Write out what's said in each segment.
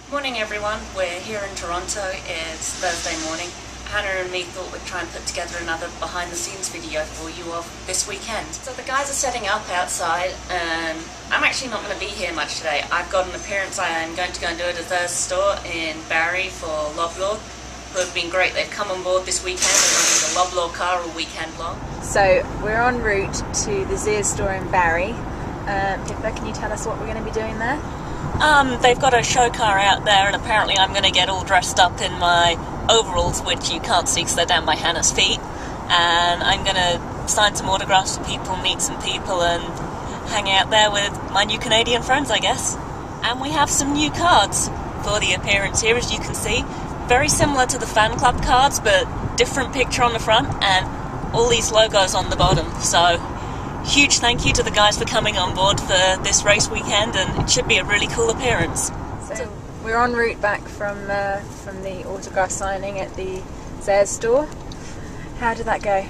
Morning everyone, we're here in Toronto. It's Thursday morning. Hannah and me thought we'd try and put together another behind the scenes video for you of this weekend. So the guys are setting up outside and I'm actually not going to be here much today. I've got an appearance. I'm going to go and do at a thirst store in Barrie for Loblaw, who have been great. They've come on board this weekend and running the Loblaw car all weekend long. So we're en route to the Zehrs store in Barrie. Pippa, can you tell us what we're going to be doing there? They've got a show car out there, and apparently I'm going to get all dressed up in my overalls, which you can't see because they're down by Hannah's feet, and I'm going to sign some autographs for people, meet some people, and hang out there with my new Canadian friends, I guess. And we have some new cards for the appearance here, as you can see. Very similar to the fan club cards, but different picture on the front, and all these logos on the bottom. So huge thank you to the guys for coming on board for this race weekend, and it should be a really cool appearance. So we're en route back from the autograph signing at the Zehrs store. How did that go?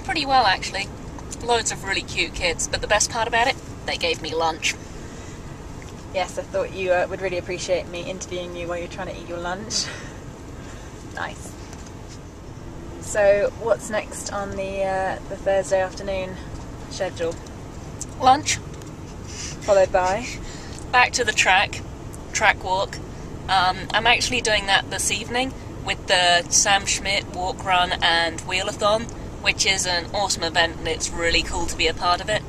Pretty well, actually. Loads of really cute kids, but the best part about it, they gave me lunch. Yes, I thought you would really appreciate me interviewing you while you're trying to eat your lunch. Nice. So what's next on the Thursday afternoon schedule? Lunch. Followed by? Back to the track walk. I'm actually doing that this evening with the Sam Schmidt walk, run and wheelathon, which is an awesome event and it's really cool to be a part of it.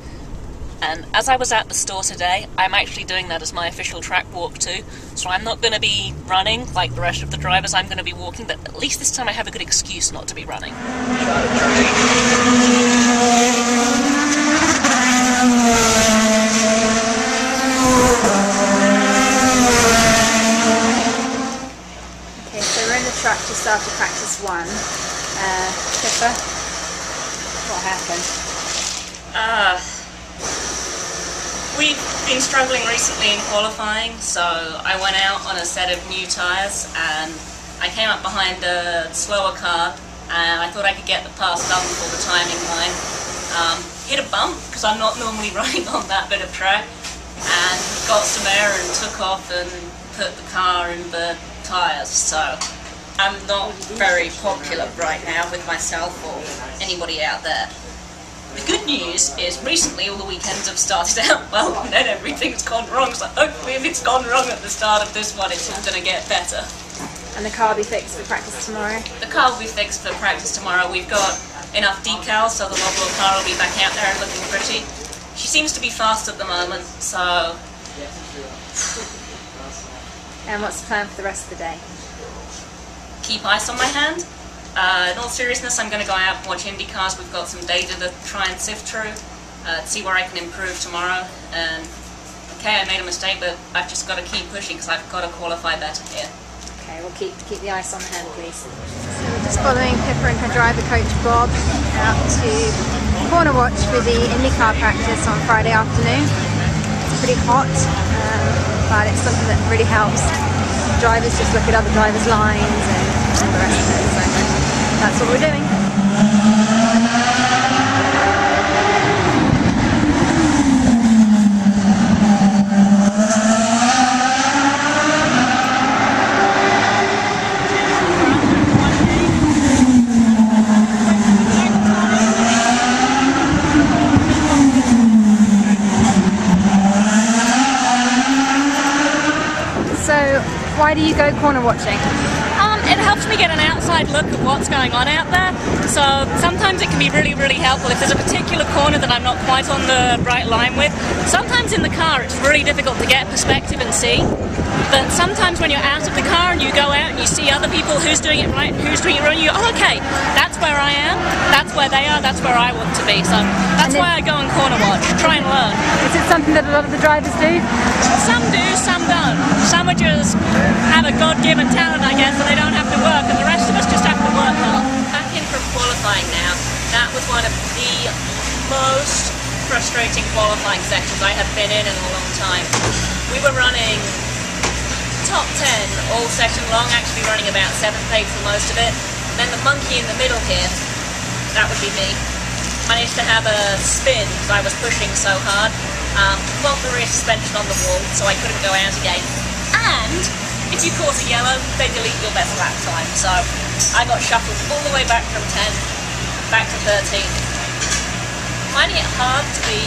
And as I was at the store today, I'm actually doing that as my official track walk too. So I'm not going to be running like the rest of the drivers, I'm going to be walking, but at least this time I have a good excuse not to be running. Okay, so we're in the truck just after practice one. Pippa, what happened? We've been struggling recently in qualifying, so I went out on a set of new tyres and I came up behind a slower car and I thought I could get the pass done before the timing line. Hit a bump because I'm not normally running on that bit of track, and got some air and took off and put the car in the tyres, so I'm not very popular right now with myself or anybody out there. The good news is recently all the weekends have started out well and then everything's gone wrong, so hopefully if it's gone wrong at the start of this one it's all going to get better. And the car will be fixed for practice tomorrow? The car will be fixed for practice tomorrow. We've got enough decals so the Loblaw car will be back out there and looking pretty. She seems to be fast at the moment, so... And what's the plan for the rest of the day? Keep ice on my hand. In all seriousness, I'm going to go out and watch Indy cars. We've got some data to try and sift through, see where I can improve tomorrow. And okay, I made a mistake, but I've just got to keep pushing because I've got to qualify better here. Okay, we'll keep the ice on the hand, please. So we're just following Pippa and her driver coach Bob out to corner watch for the IndyCar practice on Friday afternoon. It's pretty hot, but it's something that really helps drivers just look at other drivers' lines and the rest of it. So that's what we're doing. So, why do you go corner watching? It helps me get an outside look at what's going on out there, so sometimes it can be really, really helpful if there's a particular corner that I'm not quite on the right line with. Sometimes in the car it's really difficult to get perspective and see, but sometimes when you're out of the car and you go out and you see other people, who's doing it right and who's doing it wrong, you go, oh, okay, that's where I am, that's where they are, that's where I want to be. So that's why I go and corner watch, try and learn. Is it something that a lot of the drivers do? Some do, some don't. Some are just have a God-given talent, I guess, and they don't have to work, and the rest of us just have to work hard. Back in from qualifying now. That was one of the most frustrating qualifying sections I have been in a long time. We were running top 10 all session long, actually running about 7th place for most of it. And then the monkey in the middle here, that would be me, managed to have a spin because I was pushing so hard. Well, the rear suspension on the wall, so I couldn't go out again. And if you caught a yellow, they delete your best lap time. So I got shuffled all the way back from 10, back to 13. Finding it hard to be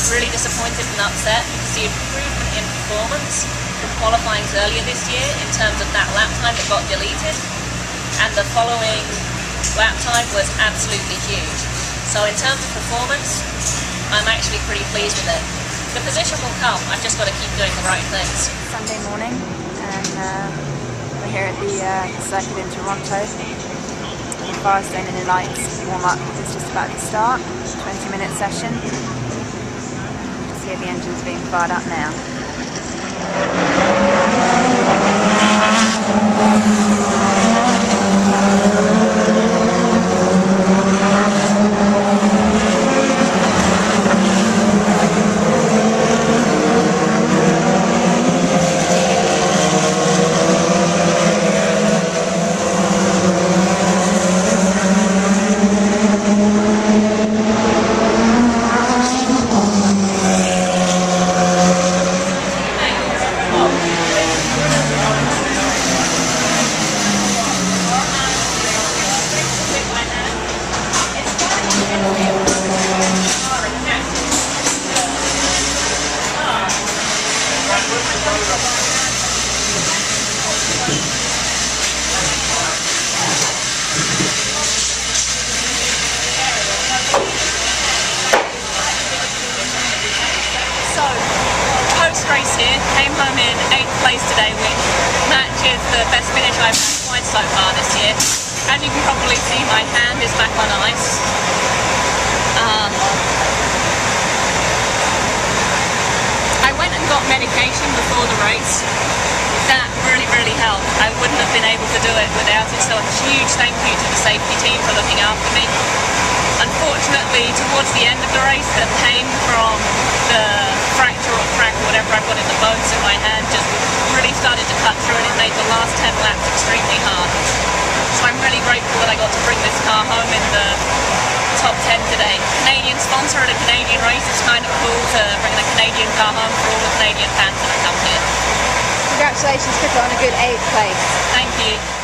really disappointed and upset because the improvement in performance from qualifyings earlier this year in terms of that lap time that got deleted and the following lap time was absolutely huge. So in terms of performance, I'm actually pretty pleased with it. The position will come, I've just got to keep doing the right things. Sunday morning, and we're here at the circuit in Toronto. The Firestone Indy Lights warm-up is just about to start, 20-minute session. Just hear the engines being fired up now. Post-race here, came home in 8th place today, which matches the best finish I've had quite so far this year. As you can probably see, my hand is back on ice. I went and got medication before the race. That really helped. I wouldn't have been able to do it without it, so a huge thank you to the safety team for looking after me. Unfortunately, towards the end of the race, the pain from the fracture or crack or whatever I've got in the bones in my hand just really started to cut through, and it made the last 10 laps extremely hard. So I'm really grateful that I got to bring this car home in the top 10 today. Canadian sponsor at a Canadian race, it's kind of cool to bring a Canadian car home for all the Canadian fans that have come here. Congratulations, Pippa, on a good 8th place. Thank you.